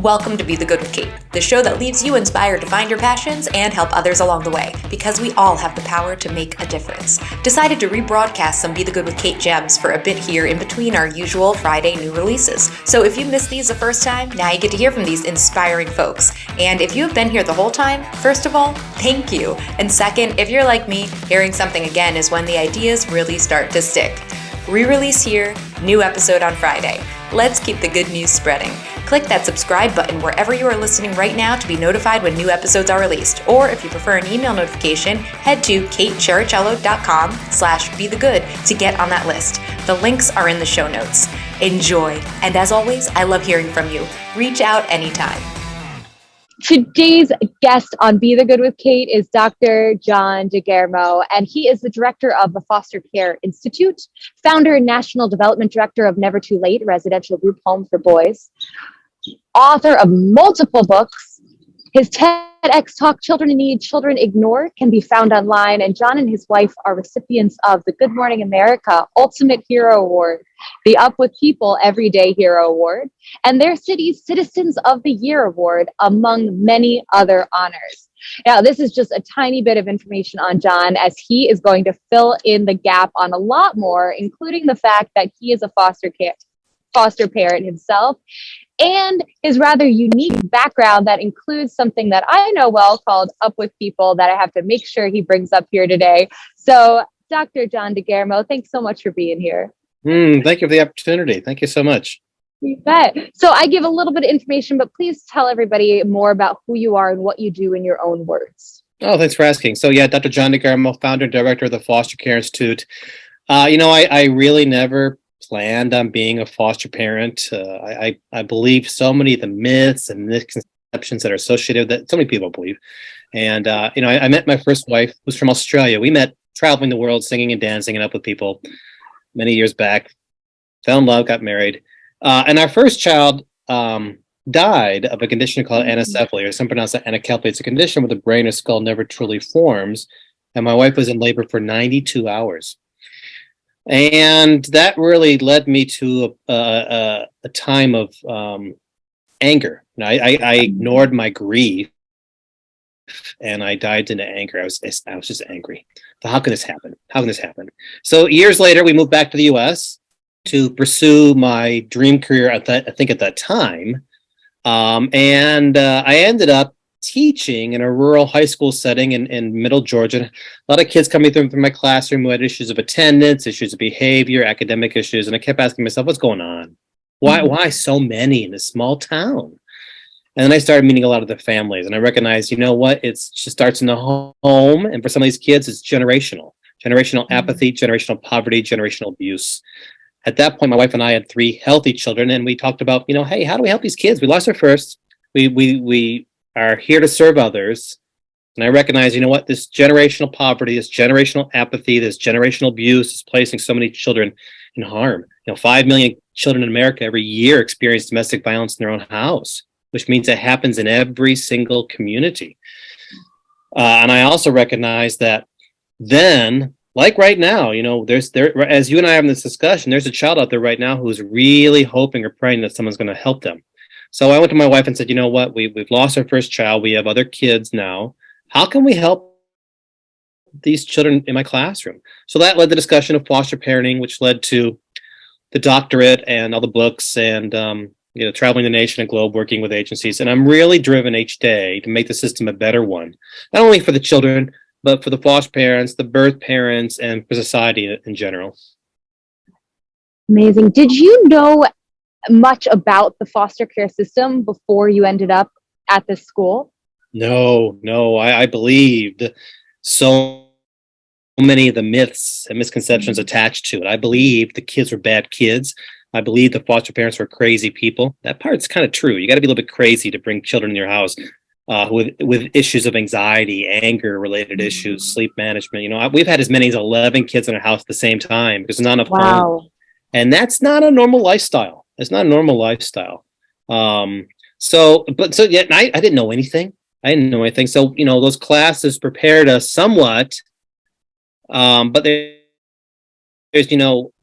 Welcome to Be the Good with Kate, the show that leaves you inspired to find your passions and help others along the way, because we all have the power to make a difference. Decided to rebroadcast some Be the Good with Kate gems for a bit here in between our usual Friday new releases. So if you missed these the first time, now you get to hear from these inspiring folks. And if you have been here the whole time, first of all, thank you. And second, if you're like me, hearing something again is when the ideas really start to stick. Re-release here, new episode on Friday. Let's keep the good news spreading. Click that subscribe button wherever you are listening right now to be notified when new episodes are released. Or if you prefer an email notification, head to katechericello.com/bethegood to get on that list. The links are in the show notes. Enjoy. And as always, I love hearing from you. Reach out anytime. Today's guest on Be the Good with Kate is Dr. John DeGarmo, and he is the director of the Foster Care Institute, founder and national development director of Never Too Late, residential group home for boys, author of multiple books. His TEDx talk, Children in Need, Children Ignored, can be found online, and John and his wife are recipients of the Good Morning America Ultimate Hero Award, the Up With People Everyday Hero Award, and their city's Citizens of the Year Award, among many other honors. Now, this is just a tiny bit of information on John, as he is going to fill in the gap on a lot more, including the fact that he is a foster parent himself, and his rather unique background that includes something that I know well called Up With People that I have to make sure he brings up here today. So, Dr. John DeGarmo, thanks so much for being here. Thank you for the opportunity. Thank you so much. You bet. So I give a little bit of information, but please tell everybody more about who you are and what you do in your own words. Oh, thanks for asking. So yeah, Dr. John DeGarmo, founder and director of the Foster Care Institute. I really never planned on being a foster parent. I believe so many of the myths and misconceptions that are associated with that so many people believe. And, I met my first wife, who's from Australia. We met traveling the world, singing and dancing and Up With People many years back, fell in love, got married. And our first child died of a condition called anencephaly, or some pronounce it anencephaly. It's a condition where the brain or skull never truly forms. And my wife was in labor for 92 hours. And that really led me to a time of anger. I ignored my grief, and I dived into anger. I was just angry. How can this happen? How can this happen? So years later, we moved back to the U.S. to pursue my dream career at that time. And I ended up teaching in a rural high school setting in middle Georgia. A lot of kids coming through my classroom who had issues of attendance, issues of behavior, academic issues. And I kept asking myself, what's going on? Why so many in this small town? And then I started meeting a lot of the families, and I recognized, you know what? It just starts in the home. And for some of these kids, it's generational apathy, generational poverty, generational abuse. At that point, my wife and I had 3 healthy children, and we talked about, hey, how do we help these kids? We lost our first. We are here to serve others. And I recognize, this generational poverty, this generational apathy, this generational abuse is placing so many children in harm. 5 million children in America every year experience domestic violence in their own house, which means it happens in every single community. And I also recognize that then, like right now, as you and I are having this discussion, there's a child out there right now who's really hoping or praying that someone's going to help them. So I went to my wife and said, you know what, we've lost our first child. We have other kids now. How can we help these children in my classroom? So that led to the discussion of foster parenting, which led to the doctorate and all the books and, traveling the nation and globe, working with agencies. And I'm really driven each day to make the system a better one, not only for the children, but for the foster parents, the birth parents, and for society in general. Amazing. Did you know much about the foster care system before you ended up at this school? No, I believed so many of the myths and misconceptions attached to it. I believed the kids were bad kids. I believe the foster parents were crazy people. That part's kind of true. You got to be a little bit crazy to bring children in your house with issues of anxiety, anger-related issues, sleep management. We've had as many as 11 kids in our house at the same time because there's not enough home. And that's not a normal lifestyle. It's not a normal lifestyle. I didn't know anything. So, those classes prepared us somewhat. But there's,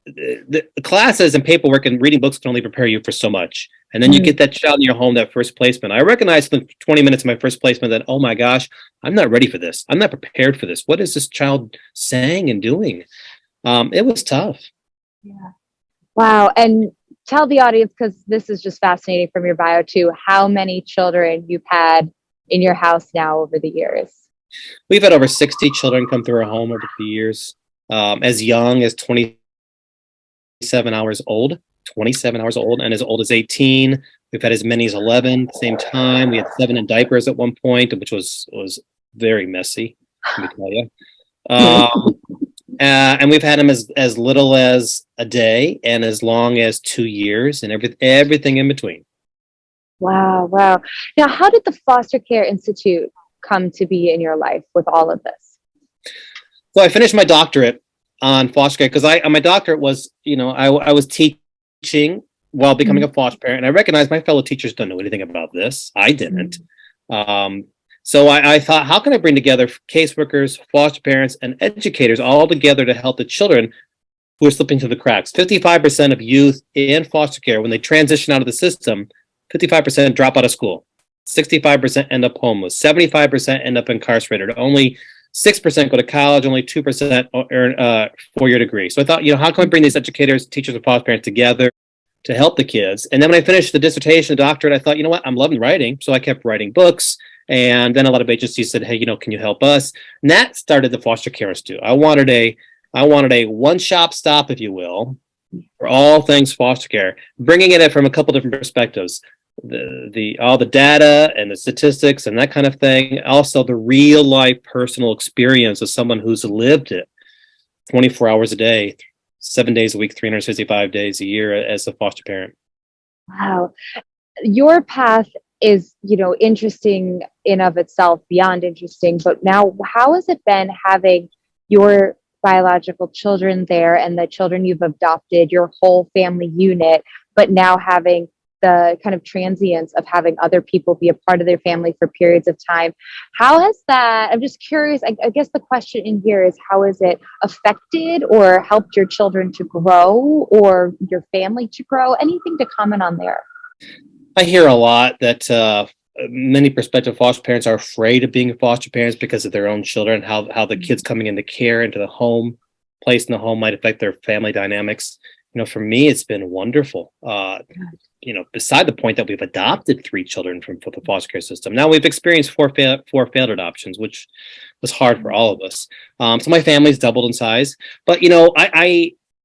the classes and paperwork and reading books can only prepare you for so much. And then you get that child in your home, that first placement. I recognized in 20 minutes of my first placement that, oh my gosh, I'm not ready for this. I'm not prepared for this. What is this child saying and doing? It was tough. Yeah. Wow. And tell the audience, because this is just fascinating from your bio too, how many children you've had in your house now over the years. We've had over 60 children come through our home over the years, as young as 27 hours old, and as old as 18. We've had as many as 11 at the same time. We had 7 in diapers at one point, which was very messy, let me tell you. And we've had them as little as a day and as long as 2 years, and everything in between. Wow. Now, how did the Foster Care Institute come to be in your life with all of this? So I finished my doctorate on foster care because my doctorate was, I was teaching while becoming a foster parent, and I recognized my fellow teachers don't know anything about this. I didn't. So I thought, how can I bring together caseworkers, foster parents, and educators all together to help the children who are slipping through the cracks? 55% of youth in foster care, when they transition out of the system, 55% drop out of school. 65% end up homeless. 75% end up incarcerated. Only 6% go to college. Only 2% earn a 4-year degree. So I thought, how can I bring these educators, teachers, and foster parents together to help the kids? And then when I finished the dissertation, the doctorate, I thought, you know what? I'm loving writing. So I kept writing books. And then a lot of agencies said, hey, can you help us? And that started the Foster Care Institute. I wanted a one-shop stop, if you will, for all things foster care, bringing it in from a couple different perspectives. All the data and the statistics and that kind of thing. Also the real life personal experience of someone who's lived it 24 hours a day, 7 days a week, 365 days a year as a foster parent. Wow. Your path is, interesting in of itself, beyond interesting. But now, how has it been having your biological children there and the children you've adopted, your whole family unit, but now having the kind of transience of having other people be a part of their family for periods of time? How has that, I'm just curious, I guess the question in here is, how has it affected or helped your children to grow or your family to grow? Anything to comment on there? I hear a lot that many prospective foster parents are afraid of being foster parents because of their own children, how the kids coming into care, into the home, placed in the home might affect their family dynamics. For me, it's been wonderful. Beside the point that we've adopted 3 children from the foster care system. Now we've experienced four failed adoptions, which was hard for all of us. So my family's doubled in size, but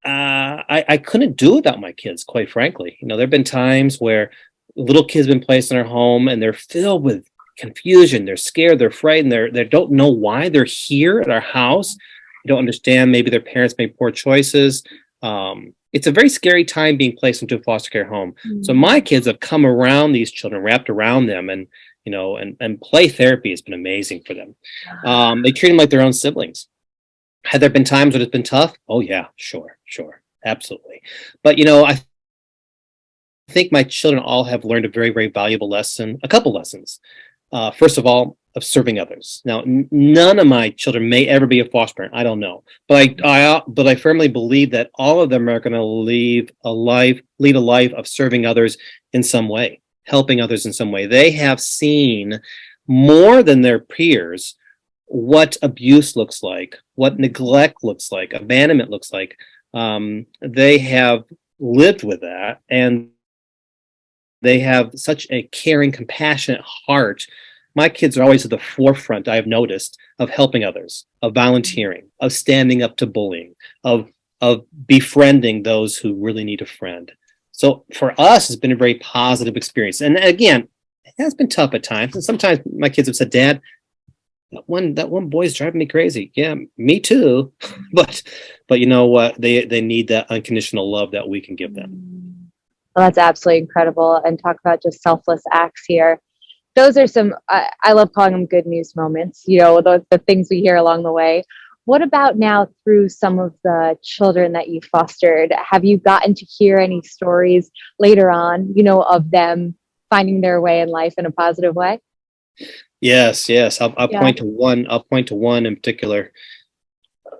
I couldn't do without my kids, quite frankly. There've been times where little kids been placed in our home and they're filled with confusion. They're scared. They're frightened. They don't know why they're here at our house. They don't understand. Maybe their parents made poor choices. It's a very scary time being placed into a foster care home. So my kids have come around these children, wrapped around them, and and play therapy has been amazing for them. They treat them like their own siblings. Have there been times when it's been tough? Oh yeah, sure, absolutely. But I think my children all have learned a very, very valuable lesson, a couple lessons. First of all, of serving others. Now, none of my children may ever be a foster parent. I don't know, but I firmly believe that all of them are going to lead a life of serving others in some way, helping others in some way. They have seen more than their peers what abuse looks like, what neglect looks like, abandonment looks like. They have lived with that, and they have such a caring, compassionate heart. My kids are always at the forefront, I have noticed, of helping others, of volunteering, of standing up to bullying, of befriending those who really need a friend. So for us, it's been a very positive experience. And again, it has been tough at times. And sometimes my kids have said, Dad, that one boy's driving me crazy. Yeah, me too. But you know what? They need that unconditional love that we can give them. Well, that's absolutely incredible. And talk about just selfless acts here. Those are some, I love calling them good news moments, the things we hear along the way. What about now through some of the children that you fostered? Have you gotten to hear any stories later on, of them finding their way in life in a positive way? Yes. I'll point to one in particular.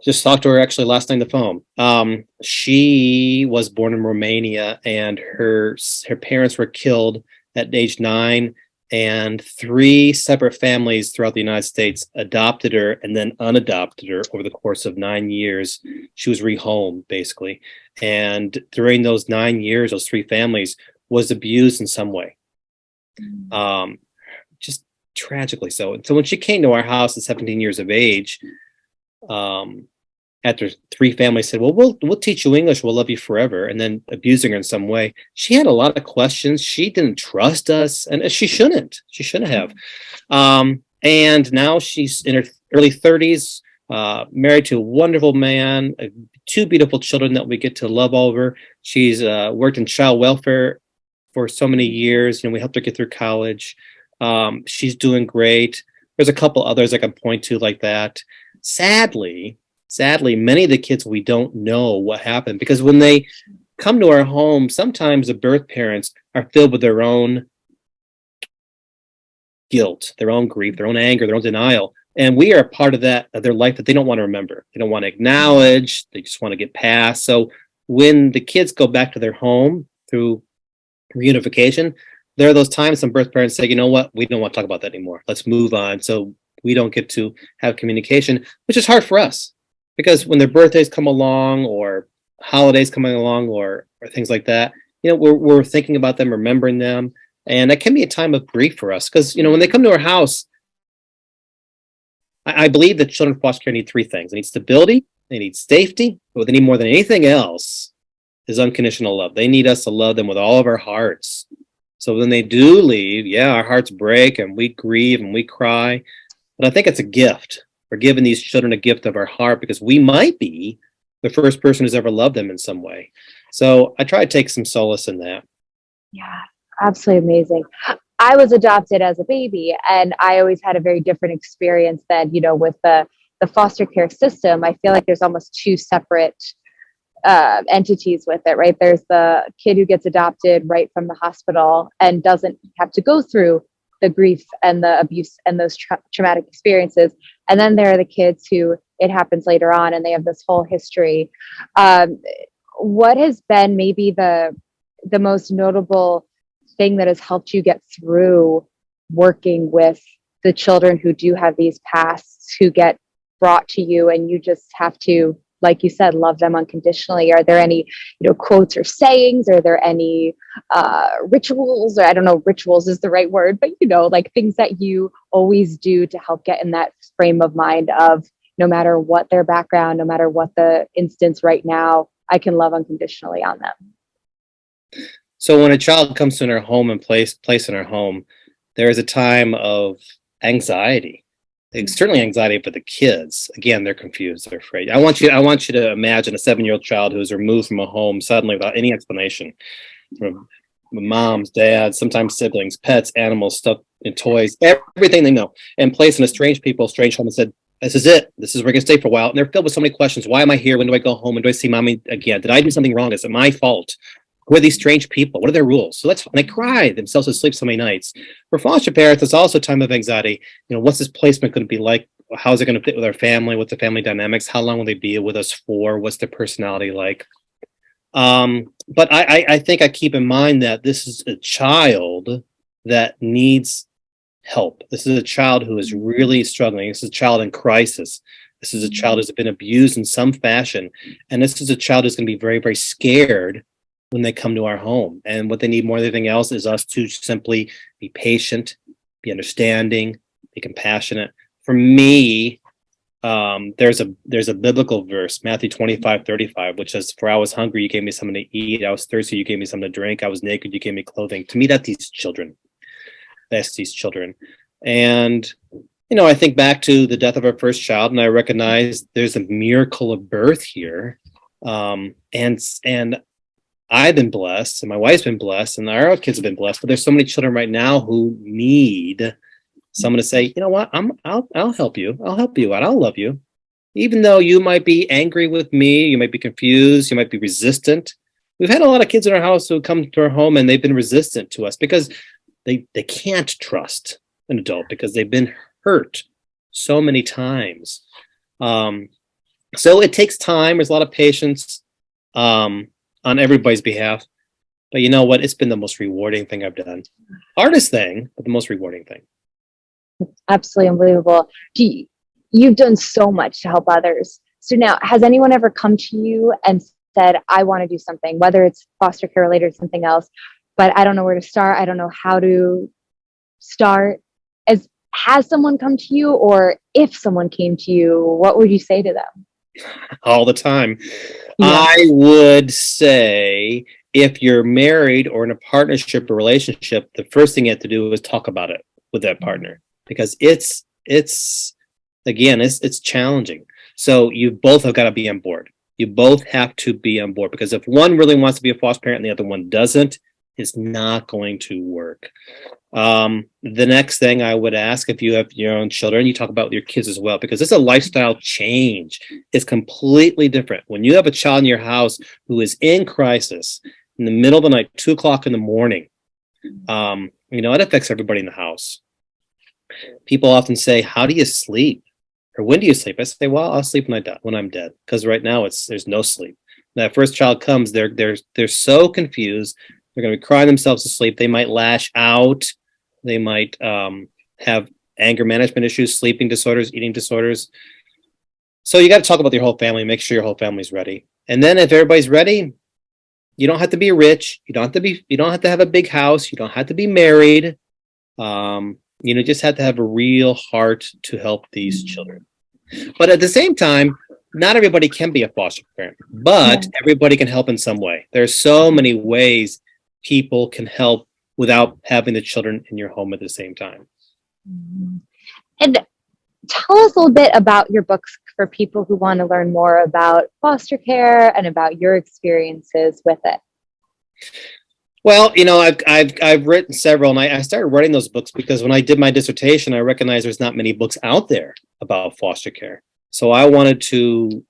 Just talked to her actually last night on the phone. She was born in Romania, and her parents were killed at age 9, and 3 separate families throughout the United States adopted her and then unadopted her over the course of 9 years. She was rehomed, basically. And during those 9 years, those 3 families was abused in some way. Just tragically so. And so when she came to our house at 17 years of age, after 3 families said, well, we'll teach you English, we'll love you forever, and then abusing her in some way, she had a lot of questions. She didn't trust us, and she shouldn't have. And now she's in her early 30s, married to a wonderful man, 2 beautiful children that we get to love over. She's worked in child welfare for so many years. We helped her get through college. She's doing great. There's a couple others I can point to like that. Sadly, many of the kids, we don't know what happened, because when they come to our home, sometimes the birth parents are filled with their own guilt, their own grief, their own anger, their own denial. And we are part of that, of their life, that they don't want to remember. They don't want to acknowledge. They just want to get past. So when the kids go back to their home through reunification, there are those times some birth parents say, you know what, we don't want to talk about that anymore. Let's move on. So we don't get to have communication, which is hard for us. Because when their birthdays come along, or holidays coming along, or things like that, we're thinking about them, remembering them, and that can be a time of grief for us. Because when they come to our house, I believe that children in foster care need 3 things: they need stability, they need safety, but what they need more than anything else is unconditional love. They need us to love them with all of our hearts. So when they do leave, yeah, our hearts break and we grieve and we cry, but I think it's a gift. We're giving these children a gift of our heart, because we might be the first person who's ever loved them in some way. So I try to take some solace in that. Yeah, absolutely amazing. I was adopted as a baby, and I always had a very different experience than, with the foster care system. I feel like there's almost 2 separate entities with it, right? There's the kid who gets adopted right from the hospital and doesn't have to go through the grief and the abuse and those traumatic experiences. And then there are the kids who it happens later on and they have this whole history. What has been maybe the most notable thing that has helped you get through working with the children who do have these pasts, who get brought to you and you just have to, like you said, love them unconditionally? Are there any, quotes or sayings? Are there any rituals? Or I don't know, rituals is the right word, but like things that you always do to help get in that frame of mind of, no matter what their background, no matter what the instance right now, I can love unconditionally on them. So when a child comes in our home and placed in our home, there is a time of anxiety. Certainly anxiety for the kids. Again, they're confused, they're afraid. I want you to imagine a 7-year-old child who is removed from a home suddenly without any explanation, from moms, dads, sometimes siblings, pets, animals, stuff, and toys, everything they know, and placed in a strange home, and said, this is it. This is where we're going to stay for a while. And they're filled with so many questions. Why am I here? When do I go home? When do I see mommy again? Did I do something wrong? Is it my fault? Who are these strange people? What are their rules? So and they cry themselves to sleep so many nights. For foster parents, it's also a time of anxiety. What's this placement going to be like? How is it going to fit with our family? What's the family dynamics? How long will they be with us for? What's their personality like? But I think I keep in mind that this is a child that needs help. This is a child who is really struggling. This is a child in crisis. This is a child who's been abused in some fashion. And this is a child who's going to be very, very scared when they come to our home. And what they need more than anything else is us to simply be patient, be understanding, be compassionate. For me, there's a biblical verse, Matthew 25:35, which says, "For I was hungry, you gave me something to eat. I was thirsty, you gave me something to drink. I was naked, you gave me clothing." To me, that's these children. That's these children. And, I think back to the death of our first child, and I recognize there's a miracle of birth here. And I've been blessed, and my wife's been blessed, and our kids have been blessed. But there's so many children right now who need someone to say, you know what, I'll help you. I'll help you out. I'll love you. Even though you might be angry with me, you might be confused, you might be resistant. We've had a lot of kids in our house who come to our home and they've been resistant to us because they can't trust an adult because they've been hurt so many times. So it takes time. There's a lot of patience on everybody's behalf. But you know what? It's been the most rewarding thing I've done. Hardest thing, but the most rewarding thing. Absolutely unbelievable. You've done so much to help others. So now, has anyone ever come to you and said, I want to do something, whether it's foster care related or something else, but I don't know where to start. I don't know how to start. Has someone come to you, or if someone came to you, what would you say to them? All the time. Yeah. I would say if you're married or in a partnership or relationship, the first thing you have to do is talk about it with that partner, because it's again, it's challenging. So you both have got to be on board. You both have to be on board, because if one really wants to be a foster parent and the other one doesn't, it's not going to work. The next thing I would ask, if you have your own children, you talk about your kids as well, because it's a lifestyle change. It's completely different. When you have a child in your house who is in crisis in the middle of the night, 2 o'clock in the morning, it affects everybody in the house. People often say, how do you sleep? Or when do you sleep? I say, well, I'll sleep when I'm dead, because right now there's no sleep. When that first child comes, they're so confused. They're going to be crying themselves to sleep. They might lash out. They might have anger management issues, sleeping disorders, eating disorders. So you got to talk about your whole family, make sure your whole family's ready. And then if everybody's ready, you don't have to be rich. You don't have to have a big house. You don't have to be married. Just have to have a real heart to help these children. But at the same time, not everybody can be a foster parent, but everybody can help in some way. There's so many ways people can help without having the children in your home at the same time. And tell us a little bit about your books for people who want to learn more about foster care and about your experiences with it. Well, I've written several, and I started writing those books because when I did my dissertation, I recognized there's not many books out there about foster care. So I wanted to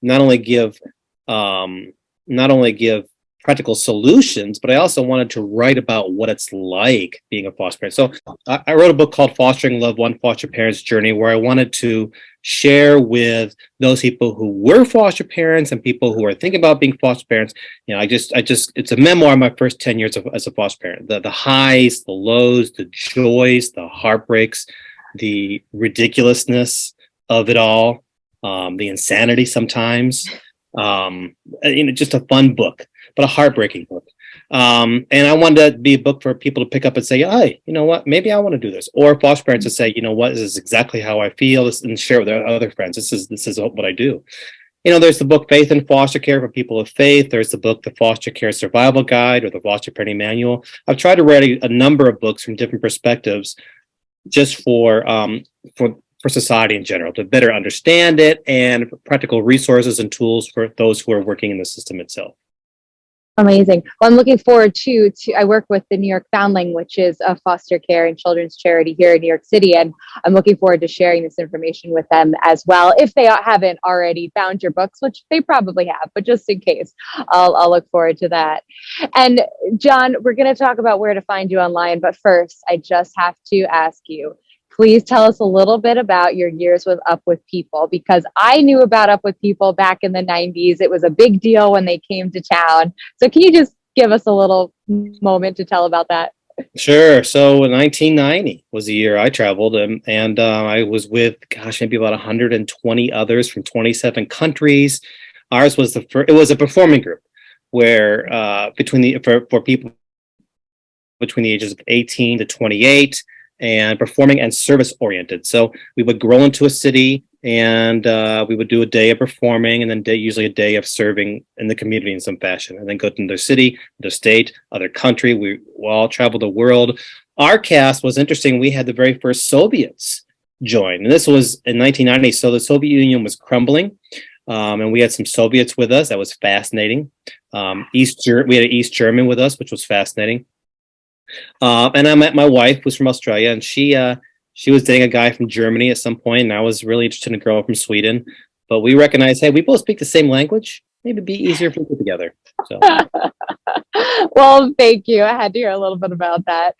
not only give practical solutions, but I also wanted to write about what it's like being a foster parent. So I wrote a book called Fostering Love, One Foster Parent's Journey, where I wanted to share with those people who were foster parents and people who are thinking about being foster parents. It's a memoir of my first 10 years as a foster parent. The highs, the lows, the joys, the heartbreaks, the ridiculousness of it all, the insanity sometimes. Just a fun book, but a heartbreaking book. And I wanted to be a book for people to pick up and say, hey, you know what, maybe I want to do this. Or foster parents to say, you know what, this is exactly how I feel, and share with their other friends. This is what I do. There's the book Faith in Foster Care for people of faith. There's the book, The Foster Care Survival Guide, or the Foster Parenting Manual. I've tried to write a number of books from different perspectives just for society in general, to better understand it, and practical resources and tools for those who are working in the system itself. Amazing. Well, I'm looking forward to I work with the New York Foundling, which is a foster care and children's charity here in New York City. And I'm looking forward to sharing this information with them as well. If they haven't already found your books, which they probably have, but just in case, I'll look forward to that. And John, we're going to talk about where to find you online. But first, I just have to ask you, please tell us a little bit about your years with Up With People, because I knew about Up With People back in the 90s. It was a big deal when they came to town. So can you just give us a little moment to tell about that? Sure. So 1990 was the year I traveled, and I was with, maybe about 120 others from 27 countries. Ours was it was a performing group where for people between the ages of 18 to 28, and performing and service oriented. So we would grow into a city, and we would do a day of performing, and then usually a day of serving in the community in some fashion, and then go to another city, another state, other country. We all traveled the world. Our cast was interesting. We had the very first Soviets join, and this was in 1990. So the Soviet Union was crumbling, and we had some Soviets with us. That was fascinating. We had an East German with us, which was fascinating. And I met my wife, who's from Australia, and she was dating a guy from Germany at some point, and I was really interested in a girl from Sweden. But we recognized, hey, we both speak the same language. maybe be easier for people together. So. Well, thank you. I had to hear a little bit about that.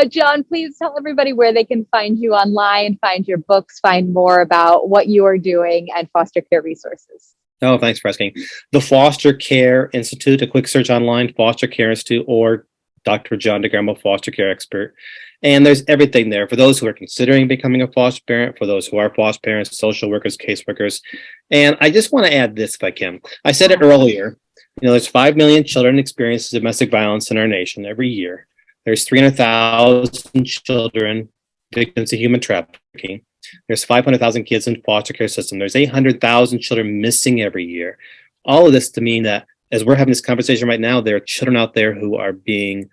John, please tell everybody where they can find you online, find your books, find more about what you are doing and foster care resources. Oh, thanks for asking. The Foster Care Institute, a quick search online, Foster Care Institute, or Dr. John DeGarmo, foster care expert. And there's everything there for those who are considering becoming a foster parent, for those who are foster parents, social workers, caseworkers. And I just want to add this if I can. I said it earlier, there's 5 million children experience domestic violence in our nation every year. There's 300,000 children victims of human trafficking. There's 500,000 kids in foster care system. There's 800,000 children missing every year. All of this to mean that as we're having this conversation right now, there are children out there who are being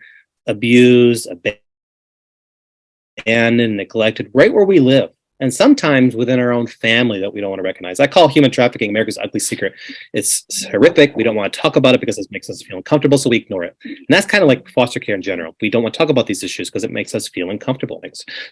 abused, abandoned, neglected right where we live. And sometimes within our own family that we don't want to recognize. I call human trafficking America's ugly secret. It's horrific. We don't want to talk about it because it makes us feel uncomfortable, so we ignore it. And that's kind of like foster care in general. We don't want to talk about these issues because it makes us feel uncomfortable.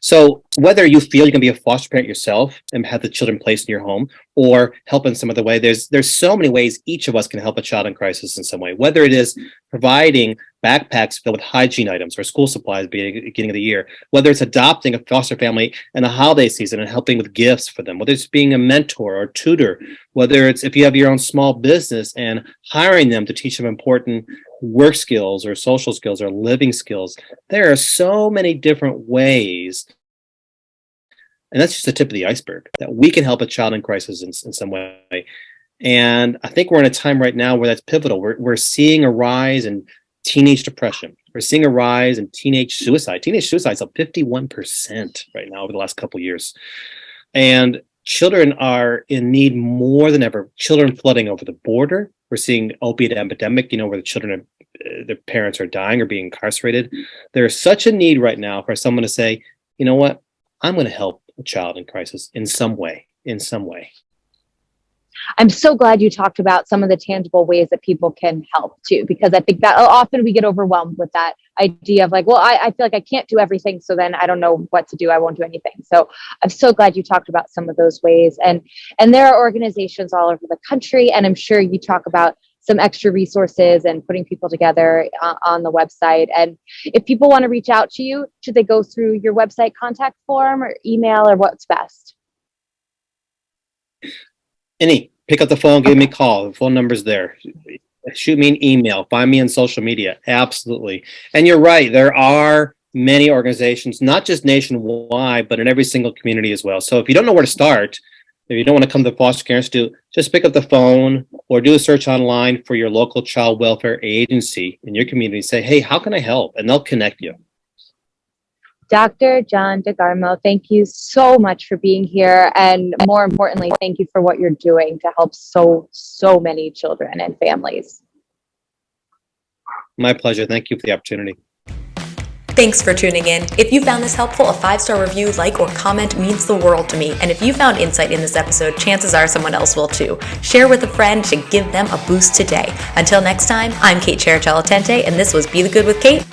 So whether you feel you can be a foster parent yourself and have the children placed in your home or help in some other way, there's so many ways each of us can help a child in crisis in some way, whether it is providing backpacks filled with hygiene items or school supplies at the beginning of the year, whether it's adopting a foster family in the holiday season and helping with gifts for them, whether it's being a mentor or tutor, whether it's if you have your own small business and hiring them to teach them important work skills or social skills or living skills. There are so many different ways. And that's just the tip of the iceberg that we can help a child in crisis in some way. And I think we're in a time right now where that's pivotal. We're seeing a rise in teenage depression. We're seeing a rise in teenage suicide. Teenage suicide is up 51% right now over the last couple of years. And children are in need more than ever. Children flooding over the border. We're seeing opiate epidemic, where the children, their parents are dying or being incarcerated. There's such a need right now for someone to say, you know what, I'm going to help a child in crisis in some way. I'm so glad you talked about some of the tangible ways that people can help too, because I think that often we get overwhelmed with that idea of like, well, I feel like I can't do everything. So then I don't know what to do. I won't do anything. So I'm so glad you talked about some of those ways. And there are organizations all over the country. And I'm sure you talk about some extra resources and putting people together on the website. And if people want to reach out to you, should they go through your website contact form or email or what's best? Pick up the phone, give me a call. The phone number's there. Shoot me an email. Find me on social media. Absolutely. And you're right. There are many organizations, not just nationwide, but in every single community as well. So if you don't know where to start, if you don't want to come to the Foster Care Institute, just pick up the phone or do a search online for your local child welfare agency in your community. Say, hey, how can I help? And they'll connect you. Dr. John DeGarmo, thank you so much for being here. And more importantly, thank you for what you're doing to help so many children and families. My pleasure. Thank you for the opportunity. Thanks for tuning in. If you found this helpful, a 5-star review, like, or comment means the world to me. And if you found insight in this episode, chances are someone else will too. Share with a friend to give them a boost today. Until next time, I'm Kate Cherichella-Tente, and this was Be the Good with Kate.